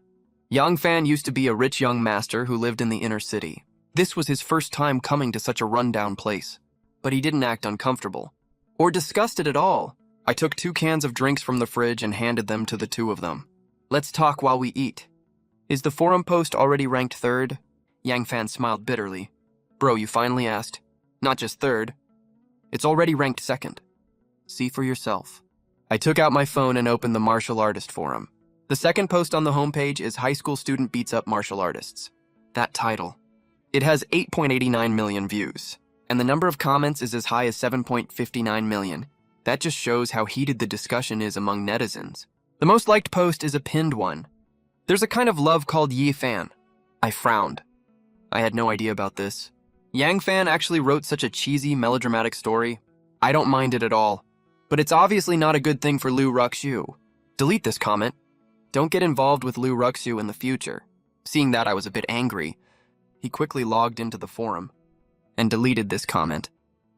Yang Fan used to be a rich young master who lived in the inner city. This was his first time coming to such a rundown place. But he didn't act uncomfortable or disgusted at all. I took 2 cans of drinks from the fridge and handed them to the 2 of them. "Let's talk while we eat. Is the forum post already ranked 3rd? Yang Fan smiled bitterly. "Bro, you finally asked. Not just 3rd. It's already ranked 2nd. See for yourself." I took out my phone and opened the martial artist forum. The second post on the homepage is "High school student beats up martial artists." That title. It has 8.89 million views, and the number of comments is as high as 7.59 million. That just shows how heated the discussion is among netizens. The most liked post is a pinned one. "There's a kind of love called Yi Fan." I frowned. I had no idea about this. Yang Fan actually wrote such a cheesy, melodramatic story. I don't mind it at all, but it's obviously not a good thing for Liu Ruxu. Delete this comment. Don't get involved with Liu Ruxu in the future. Seeing that, I was a bit angry. He quickly logged into the forum and deleted this comment.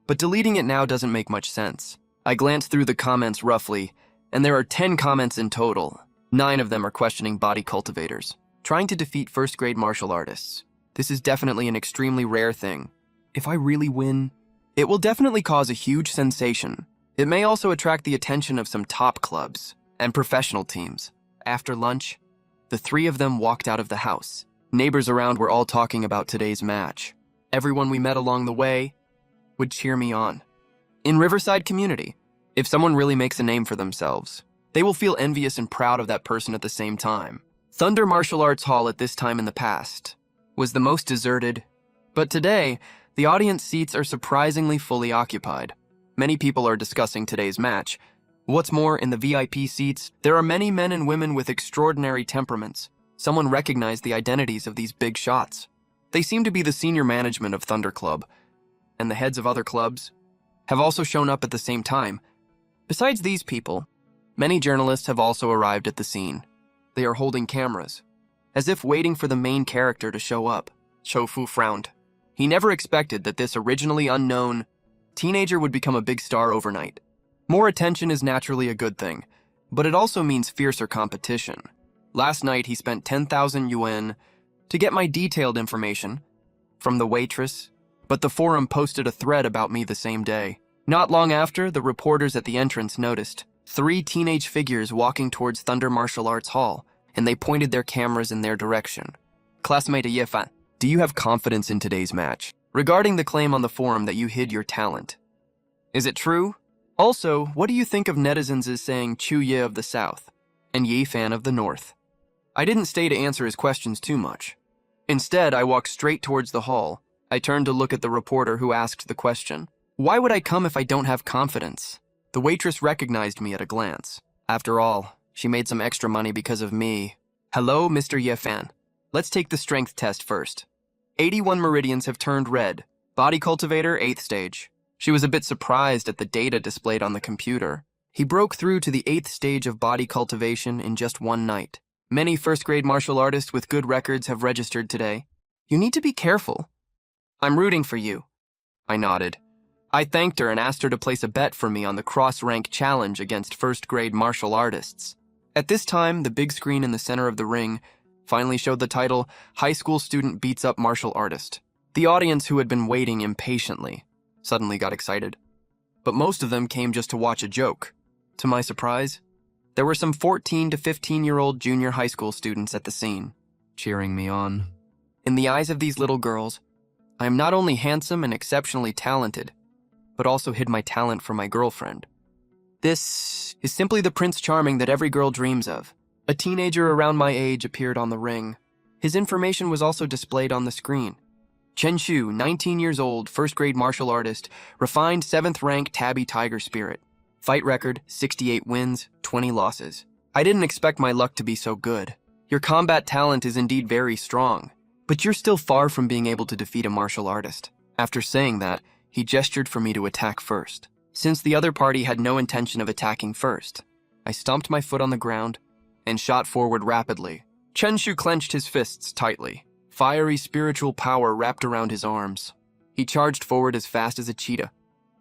But deleting it now doesn't make much sense. I glanced through the comments roughly, and there are 10 comments in total. 9 of them are questioning body cultivators, trying to defeat first-grade martial artists. This is definitely an extremely rare thing. If I really win, it will definitely cause a huge sensation. It may also attract the attention of some top clubs and professional teams. After lunch, the 3 of them walked out of the house. Neighbors around were all talking about today's match. Everyone we met along the way would cheer me on. In Riverside community, if someone really makes a name for themselves, they will feel envious and proud of that person at the same time. Thunder Martial Arts Hall at this time in the past was the most deserted, but today, the audience seats are surprisingly fully occupied. Many people are discussing today's match. What's more, in the VIP seats, there are many men and women with extraordinary temperaments. Someone recognized the identities of these big shots. They seem to be the senior management of Thunder Club, and the heads of other clubs have also shown up at the same time. Besides these people, many journalists have also arrived at the scene. They are holding cameras, as if waiting for the main character to show up. Chofu frowned. He never expected that this originally unknown teenager would become a big star overnight. More attention is naturally a good thing, but it also means fiercer competition. Last night, he spent 10,000 yuan to get my detailed information from the waitress, but the forum posted a thread about me the same day. Not long after, the reporters at the entrance noticed 3 teenage figures walking towards Thunder Martial Arts Hall, and they pointed their cameras in their direction. Classmate Ye Fan, do you have confidence in today's match? Regarding the claim on the forum that you hid your talent, is it true? Also, what do you think of netizens saying Chu Ye of the South and Ye Fan of the North? I didn't stay to answer his questions too much. Instead, I walked straight towards the hall. I turned to look at the reporter who asked the question. Why would I come if I don't have confidence? The waitress recognized me at a glance. After all, she made some extra money because of me. Hello, Mr. Ye Fan. Let's take the strength test first. 81 meridians have turned red. Body cultivator, 8th stage. She was a bit surprised at the data displayed on the computer. He broke through to the 8th stage of body cultivation in just one night. Many first-grade martial artists with good records have registered today. You need to be careful. I'm rooting for you. I nodded. I thanked her and asked her to place a bet for me on the cross-rank challenge against first-grade martial artists. At this time, the big screen in the center of the ring finally showed the title, High School Student Beats Up Martial Artist. The audience, who had been waiting impatiently, suddenly got excited. But most of them came just to watch a joke. To my surprise, there were some 14 to 15-year-old junior high school students at the scene, cheering me on. In the eyes of these little girls, I am not only handsome and exceptionally talented, but also hid my talent for my girlfriend. This is simply the Prince Charming that every girl dreams of. A teenager around my age appeared on the ring. His information was also displayed on the screen. Chen Shu, 19 years old, first-grade martial artist, refined 7th rank Tabby Tiger Spirit. Fight record, 68 wins, 20 losses. I didn't expect my luck to be so good. Your combat talent is indeed very strong, but you're still far from being able to defeat a martial artist. After saying that, he gestured for me to attack first. Since the other party had no intention of attacking first, I stomped my foot on the ground and shot forward rapidly. Chen Shu clenched his fists tightly. Fiery spiritual power wrapped around his arms. He charged forward as fast as a cheetah.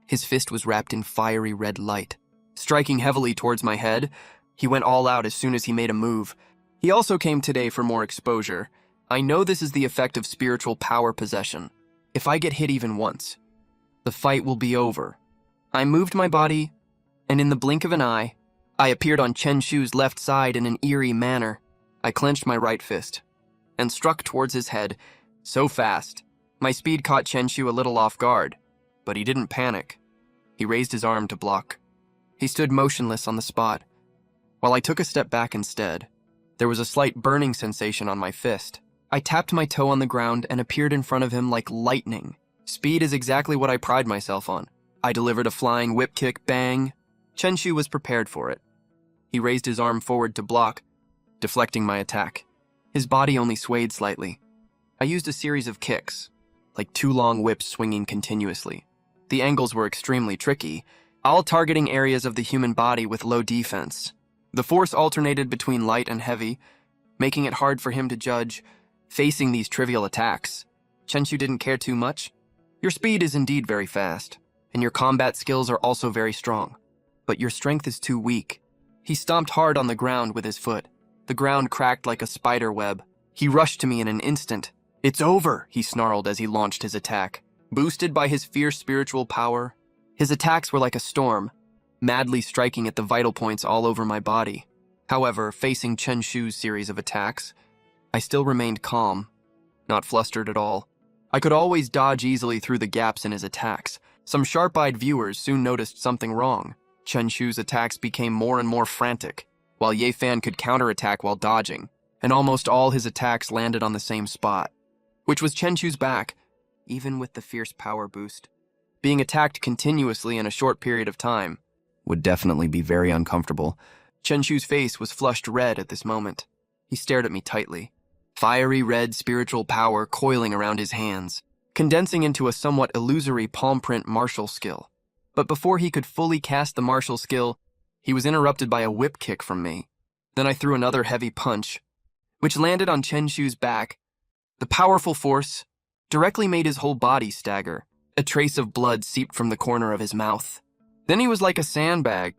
His fist was wrapped in fiery red light. Striking heavily towards my head, he went all out as soon as he made a move. He also came today for more exposure. I know this is the effect of spiritual power possession. If I get hit even once, the fight will be over. I moved my body, and in the blink of an eye, I appeared on Chen Shu's left side in an eerie manner. I clenched my right fist and struck towards his head so fast. My speed caught Chen Shu a little off guard, but he didn't panic. He raised his arm to block. He stood motionless on the spot, while I took a step back instead. There was a slight burning sensation on my fist. I tapped my toe on the ground and appeared in front of him like lightning. Speed is exactly what I pride myself on. I delivered a flying whip kick, bang. Chen Shu was prepared for it. He raised his arm forward to block, deflecting my attack. His body only swayed slightly. I used a series of kicks, like 2 long whips swinging continuously. The angles were extremely tricky, all targeting areas of the human body with low defense. The force alternated between light and heavy, making it hard for him to judge facing these trivial attacks. Chen Shu didn't care too much. Your speed is indeed very fast, and your combat skills are also very strong, but your strength is too weak. He stomped hard on the ground with his foot. The ground cracked like a spider web. He rushed to me in an instant. It's over, he snarled as he launched his attack. Boosted by his fierce spiritual power, his attacks were like a storm, madly striking at the vital points all over my body. However, facing Chen Shu's series of attacks, I still remained calm, not flustered at all. I could always dodge easily through the gaps in his attacks. Some sharp-eyed viewers soon noticed something wrong. Chen Shu's attacks became more and more frantic, while Ye Fan could counterattack while dodging, and almost all his attacks landed on the same spot, which was Chen Shu's back, even with the fierce power boost. Being attacked continuously in a short period of time would definitely be very uncomfortable. Chen Shu's face was flushed red at this moment. He stared at me tightly, fiery red spiritual power coiling around his hands, condensing into a somewhat illusory palm print martial skill. But before he could fully cast the martial skill, he was interrupted by a whip kick from me. Then I threw another heavy punch, which landed on Chen Shu's back. The powerful force directly made his whole body stagger. A trace of blood seeped from the corner of his mouth. Then he was like a sandbag,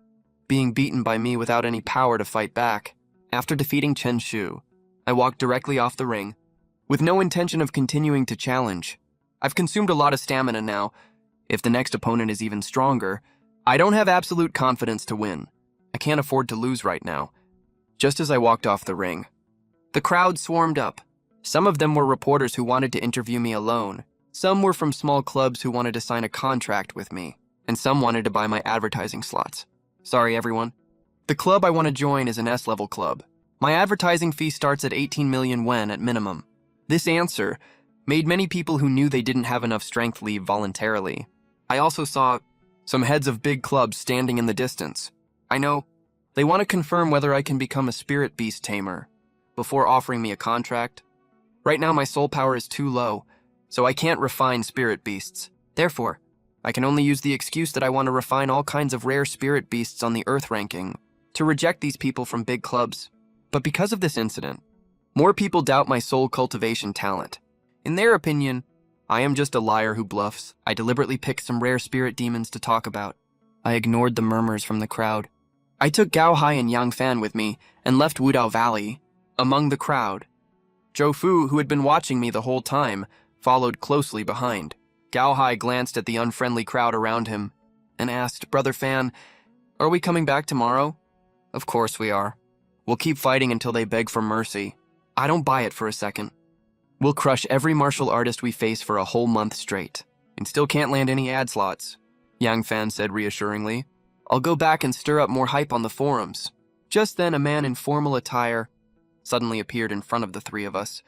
being beaten by me without any power to fight back. After defeating Chen Shu, I walked directly off the ring, with no intention of continuing to challenge. I've consumed a lot of stamina now. If the next opponent is even stronger, I don't have absolute confidence to win. I can't afford to lose right now. Just as I walked off the ring, the crowd swarmed up. Some of them were reporters who wanted to interview me alone. Some were from small clubs who wanted to sign a contract with me, and some wanted to buy my advertising slots. Sorry, everyone. The club I want to join is an S-level club. My advertising fee starts at 18 million yen at minimum. This answer made many people who knew they didn't have enough strength leave voluntarily. I also saw some heads of big clubs standing in the distance. I know they want to confirm whether I can become a spirit beast tamer before offering me a contract. Right now my soul power is too low, so I can't refine spirit beasts. Therefore, I can only use the excuse that I want to refine all kinds of rare spirit beasts on the Earth ranking to reject these people from big clubs. But because of this incident, more people doubt my soul cultivation talent. In their opinion, I am just a liar who bluffs. I deliberately picked some rare spirit demons to talk about. I ignored the murmurs from the crowd. I took Gao Hai and Yang Fan with me and left Wudao Valley. Among the crowd, Zhou Fu, who had been watching me the whole time, followed closely behind. Gao Hai glanced at the unfriendly crowd around him and asked, "Brother Fan, are we coming back tomorrow?" "Of course we are. We'll keep fighting until they beg for mercy." I don't buy it for a second. We'll crush every martial artist we face for a whole month straight, and still can't land any ad slots, Yang Fan said reassuringly. I'll go back and stir up more hype on the forums. Just then, a man in formal attire suddenly appeared in front of the three of us,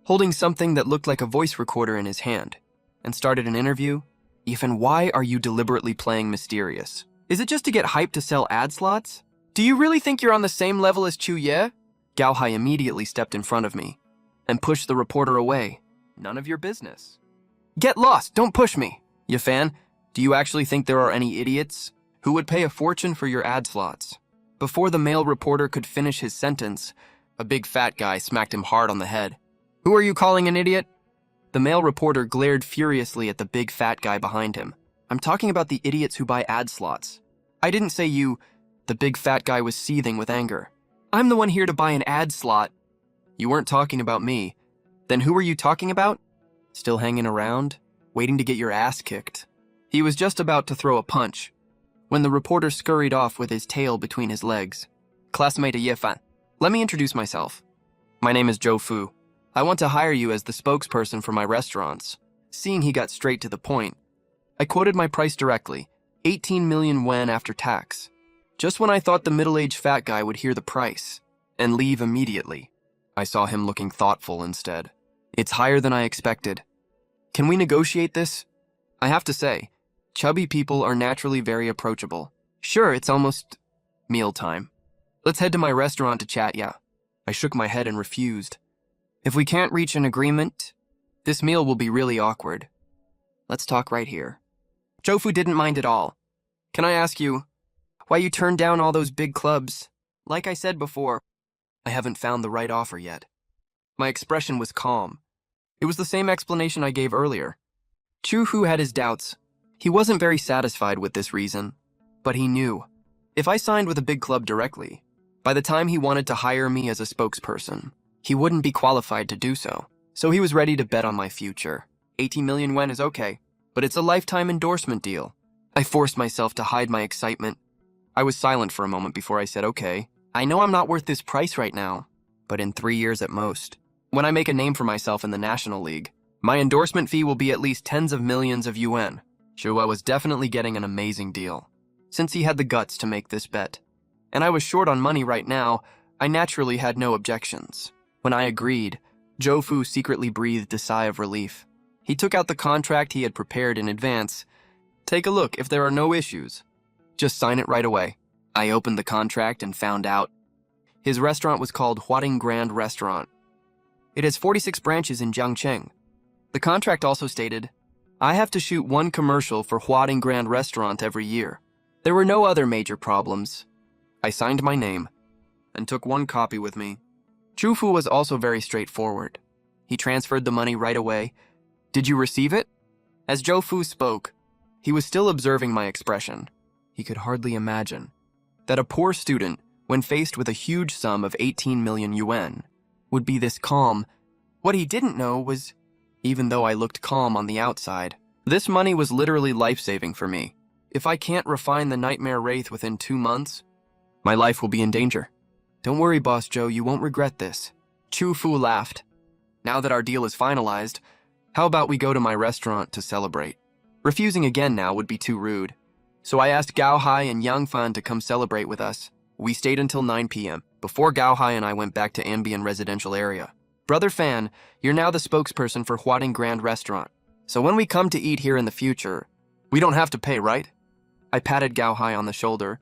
holding something that looked like a voice recorder in his hand, and started an interview. "Ethan, why are you deliberately playing mysterious? Is it just to get hype to sell ad slots? Do you really think you're on the same level as Chu Ye?" Gao Hai immediately stepped in front of me and pushed the reporter away. "None of your business." "Get lost, don't push me." "Ye Fan, do you actually think there are any idiots who would pay a fortune for your ad slots?" Before the male reporter could finish his sentence, a big fat guy smacked him hard on the head. "Who are you calling an idiot?" The male reporter glared furiously at the big fat guy behind him. "I'm talking about the idiots who buy ad slots. I didn't say you." The big fat guy was seething with anger. "I'm the one here to buy an ad slot." "You weren't talking about me. Then who were you talking about? Still hanging around, waiting to get your ass kicked?" He was just about to throw a punch when the reporter scurried off with his tail between his legs. "Classmate Ye Fan, let me introduce myself. My name is Zhou Fu. I want to hire you as the spokesperson for my restaurants." Seeing he got straight to the point, I quoted my price directly, 18 million yen after tax. Just when I thought the middle-aged fat guy would hear the price and leave immediately, I saw him looking thoughtful instead. "It's higher than I expected. Can we negotiate this? I have to say, chubby people are naturally very approachable. Sure, it's almost mealtime. Let's head to my restaurant to chat, yeah." I shook my head and refused. "If we can't reach an agreement, this meal will be really awkward. Let's talk right here." Zhou Fu didn't mind at all. "Can I ask you why you turned down all those big clubs? Like I said before, I haven't found the right offer yet." My expression was calm. It was the same explanation I gave earlier. Chu Hu had his doubts. He wasn't very satisfied with this reason, but he knew if I signed with a big club directly, by the time he wanted to hire me as a spokesperson, he wouldn't be qualified to do so. So he was ready to bet on my future. 80 million yen is okay, but it's a lifetime endorsement deal. I forced myself to hide my excitement. I was silent for a moment before I said, "Okay, I know I'm not worth this price right now, but in 3 years at most, when I make a name for myself in the National League, my endorsement fee will be at least tens of millions of yuan." Shua was definitely getting an amazing deal, since he had the guts to make this bet. And I was short on money right now. I naturally had no objections. When I agreed, Zhou Fu secretly breathed a sigh of relief. He took out the contract he had prepared in advance. "Take a look. If there are no issues, just sign it right away." I opened the contract and found out his restaurant was called Huading Grand Restaurant. It has 46 branches in Jiangcheng. The contract also stated, I have to shoot 1 commercial for Huading Grand Restaurant every year. There were no other major problems. I signed my name and took 1 copy with me. Chu Fu was also very straightforward. He transferred the money right away. "Did you receive it?" As Zhou Fu spoke, he was still observing my expression. He could hardly imagine that a poor student, when faced with a huge sum of 18 million yuan, would be this calm. What he didn't know was, even though I looked calm on the outside, this money was literally life-saving for me. If I can't refine the nightmare wraith within 2 months, my life will be in danger. Don't worry, Boss Joe, you won't regret this. Chu Fu laughed. Now that our deal is finalized, how about we go to my restaurant to celebrate? Refusing again now would be too rude. So I asked Gao Hai and Yang Fan to come celebrate with us. We stayed until 9 p.m. before Gao Hai and I went back to Ambien residential area. Brother Fan, you're now the spokesperson for Huading Grand Restaurant. So when we come to eat here in the future, we don't have to pay, right? I patted Gao Hai on the shoulder.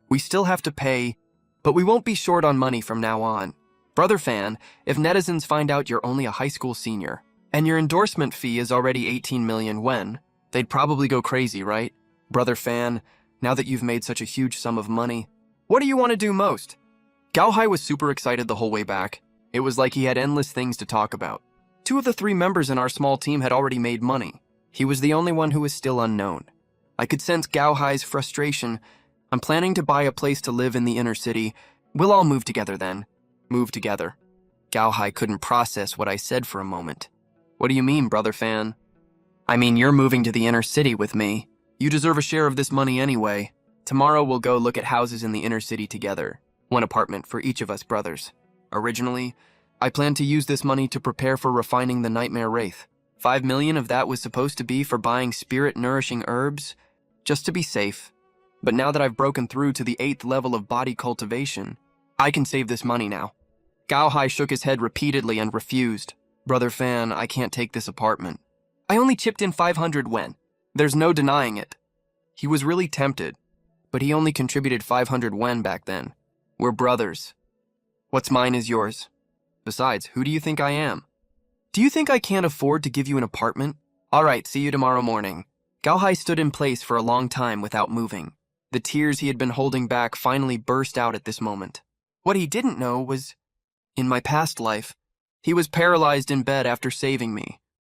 We still have to pay, but we won't be short on money from now on. Brother Fan, if netizens find out you're only a high school senior, and your endorsement fee is already 18 million yuan, they'd probably go crazy, right? Brother Fan, now that you've made such a huge sum of money, what do you want to do most? Gao Hai was super excited the whole way back. It was like he had endless things to talk about. 2 of the 3 members in our small team had already made money. He was the only one who was still unknown. I could sense Gao Hai's frustration. I'm planning to buy a place to live in the inner city. We'll all move together then. Move together. Gao Hai couldn't process what I said for a moment. What do you mean, Brother Fan? I mean, you're moving to the inner city with me. You deserve a share of this money anyway. Tomorrow we'll go look at houses in the inner city together. 1 apartment for each of us brothers. Originally, I planned to use this money to prepare for refining the Nightmare Wraith. 5 million of that was supposed to be for buying spirit-nourishing herbs, just to be safe. But now that I've broken through to the 8th level of body cultivation, I can save this money now. Gao Hai shook his head repeatedly and refused. Brother Fan, I can't take this apartment. I only chipped in 500 yuan. There's no denying it. He was really tempted, but he only contributed 500 yuan back then. We're brothers. What's mine is yours. Besides, who do you think I am? Do you think I can't afford to give you an apartment? All right, see you tomorrow morning. Gao Hai stood in place for a long time without moving. The tears he had been holding back finally burst out at this moment. What he didn't know was, in my past life, he was paralyzed in bed after saving me.